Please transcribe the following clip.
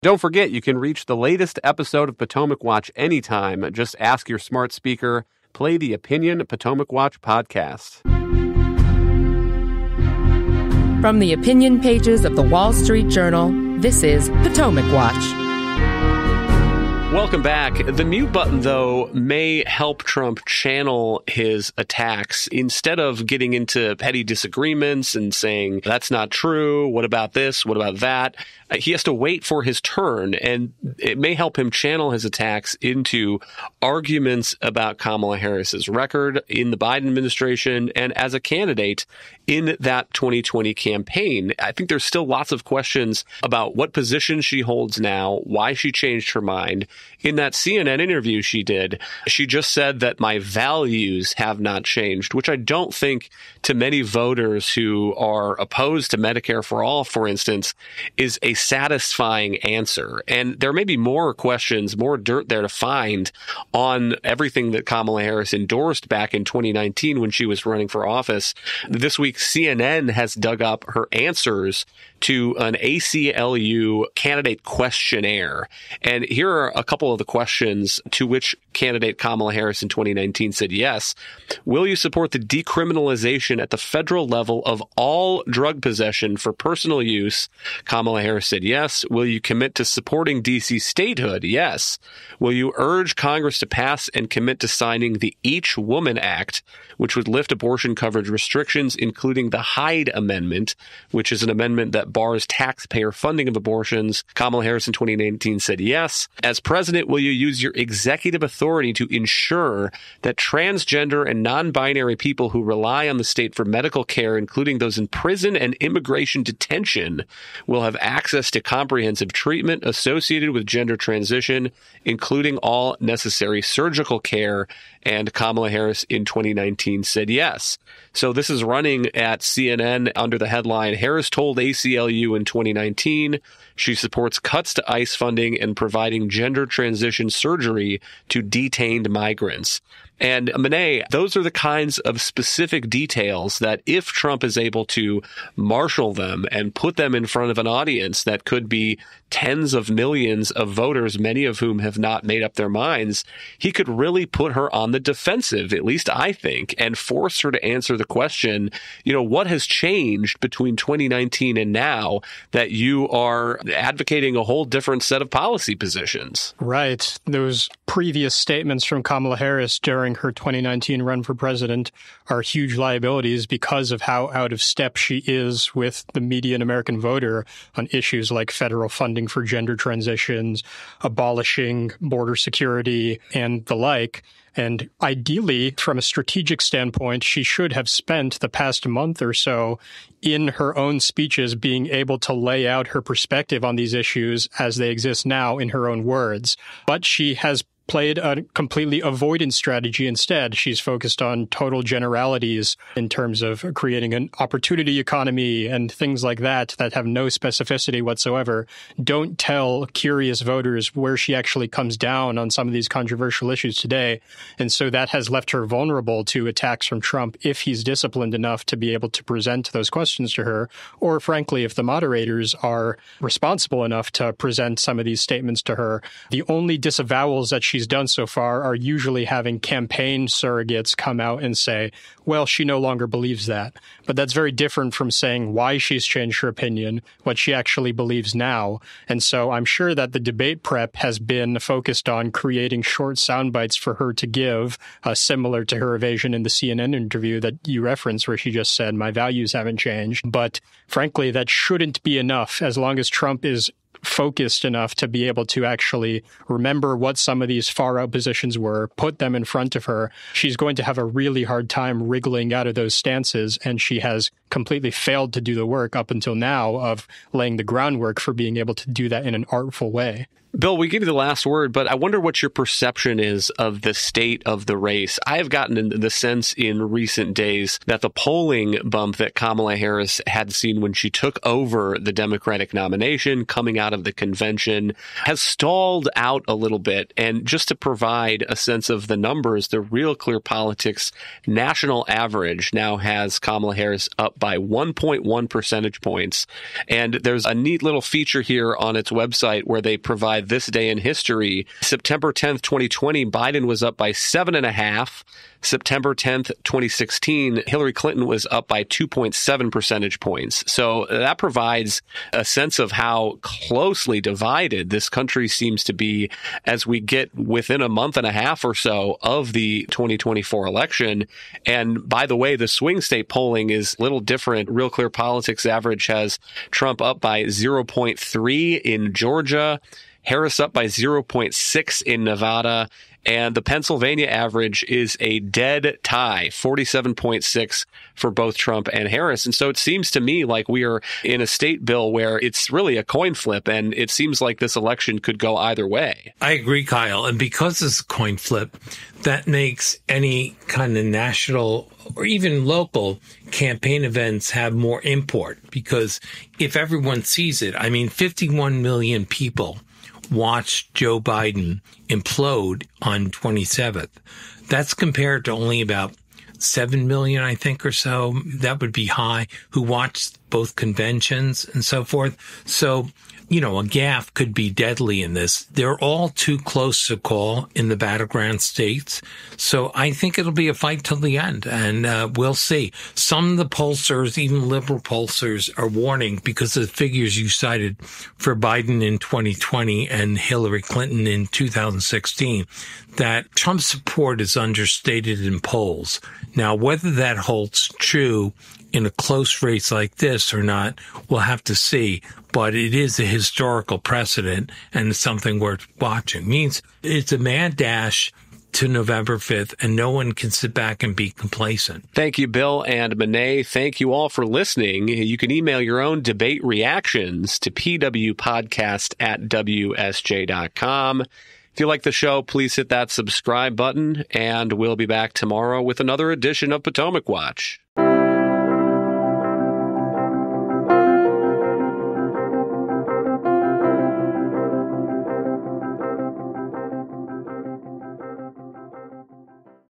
Don't forget, you can reach the latest episode of Potomac Watch anytime. Just ask your smart speaker, play the Opinion Potomac Watch podcast. From the opinion pages of the Wall Street Journal, this is Potomac Watch. Welcome back. The mute button, though, may help Trump channel his attacks. Instead of getting into petty disagreements and saying, that's not true, what about this, what about that, he has to wait for his turn, and it may help him channel his attacks into arguments about Kamala Harris's record in the Biden administration and as a candidate in that 2020 campaign. I think there's still lots of questions about what position she holds now, why she changed her mind. In that CNN interview she did, she just said that my values have not changed, which I don't think to many voters who are opposed to Medicare for all, for instance, is a satisfying answer. And there may be more questions, more dirt there to find on everything that Kamala Harris endorsed back in 2019 when she was running for office. This week, CNN has dug up her answers to an ACLU candidate questionnaire. And here are a couple of the questions to which candidate Kamala Harris in 2019 said yes. Will you support the decriminalization at the federal level of all drug possession for personal use? Kamala Harris said yes. Will you commit to supporting D.C. statehood? Yes. Will you urge Congress to pass and commit to signing the Each Woman Act, which would lift abortion coverage restrictions, including the Hyde Amendment, which is an amendment that bars taxpayer funding of abortions? Kamala Harris in 2019 said yes. As president, will you use your executive authority to ensure that transgender and non-binary people who rely on the state for medical care, including those in prison and immigration detention, will have access to comprehensive treatment associated with gender transition, including all necessary surgical care? And Kamala Harris in 2019 said yes. So this is running at CNN under the headline, Harris told ACLU in 2019 she supports cuts to ICE funding and providing gender transition surgery to detained migrants. And Monet, those are the kinds of specific details that if Trump is able to marshal them and put them in front of an audience that could be tens of millions of voters, many of whom have not made up their minds, he could really put her on the defensive, at least I think, and force her to answer the question, what has changed between 2019 and now that you are advocating a whole different set of policy positions? Right. Those previous statements from Kamala Harris during her 2019 run for president are huge liabilities because of how out of step she is with the median American voter on issues like federal funding for gender transitions, abolishing border security, and the like. And ideally, from a strategic standpoint, she should have spent the past month or so in her own speeches being able to lay out her perspective on these issues as they exist now in her own words. But she has played a completely avoidance strategy instead. She's focused on total generalities in terms of creating an opportunity economy and things like that have no specificity whatsoever. Don't tell curious voters where she actually comes down on some of these controversial issues today. And so that has left her vulnerable to attacks from Trump if he's disciplined enough to be able to present those questions to her, or frankly, if the moderators are responsible enough to present some of these statements to her. The only disavowals that she's done so far are usually having campaign surrogates come out and say, well, she no longer believes that. But that's very different from saying why she's changed her opinion, what she actually believes now. And so I'm sure that the debate prep has been focused on creating short sound bites for her to give, similar to her evasion in the CNN interview that you referenced, where she just said, my values haven't changed. But frankly, that shouldn't be enough as long as Trump is focused enough to be able to actually remember what some of these far out positions were, put them in front of her. She's going to have a really hard time wriggling out of those stances, and she has completely failed to do the work up until now of laying the groundwork for being able to do that in an artful way. Bill, we give you the last word, but I wonder what your perception is of the state of the race. I have gotten the sense in recent days that the polling bump that Kamala Harris had seen when she took over the Democratic nomination coming out of the convention has stalled out a little bit. And just to provide a sense of the numbers, the Real Clear Politics national average now has Kamala Harris up by 1.1 percentage points. And there's a neat little feature here on its website where they provide this day in history. September 10th, 2020, Biden was up by 7.5. September 10th, 2016, Hillary Clinton was up by 2.7 percentage points. So that provides a sense of how closely divided this country seems to be as we get within a month and a half or so of the 2024 election. And by the way, the swing state polling is a little different. Real Clear Politics average has Trump up by 0.3 in Georgia, Harris up by 0.6 in Nevada, and the Pennsylvania average is a dead tie, 47.6 for both Trump and Harris. And so it seems to me like we are in a state, Bill, where it's really a coin flip, and it seems like this election could go either way. I agree, Kyle. And because it's a coin flip, that makes any kind of national or even local campaign events have more import. Because if everyone sees it, 51 million people watched Joe Biden implode on 27th. That's compared to only about 7 million, I think, or so. That would be high, who watched both conventions and so forth. So, a gaffe could be deadly in this. They're all too close to call in the battleground states. So I think it'll be a fight till the end, and we'll see. Some of the pollsters, even liberal pollsters, are warning because of the figures you cited for Biden in 2020 and Hillary Clinton in 2016, that Trump's support is understated in polls. Now, whether that holds true in a close race like this or not, we'll have to see. But it is a historical precedent, and it's something worth watching. It means it's a mad dash to November 5th, and no one can sit back and be complacent. Thank you, Bill and Monet. Thank you all for listening. You can email your own debate reactions to pwpodcast@wsj.com. If you like the show, please hit that subscribe button, and we'll be back tomorrow with another edition of Potomac Watch.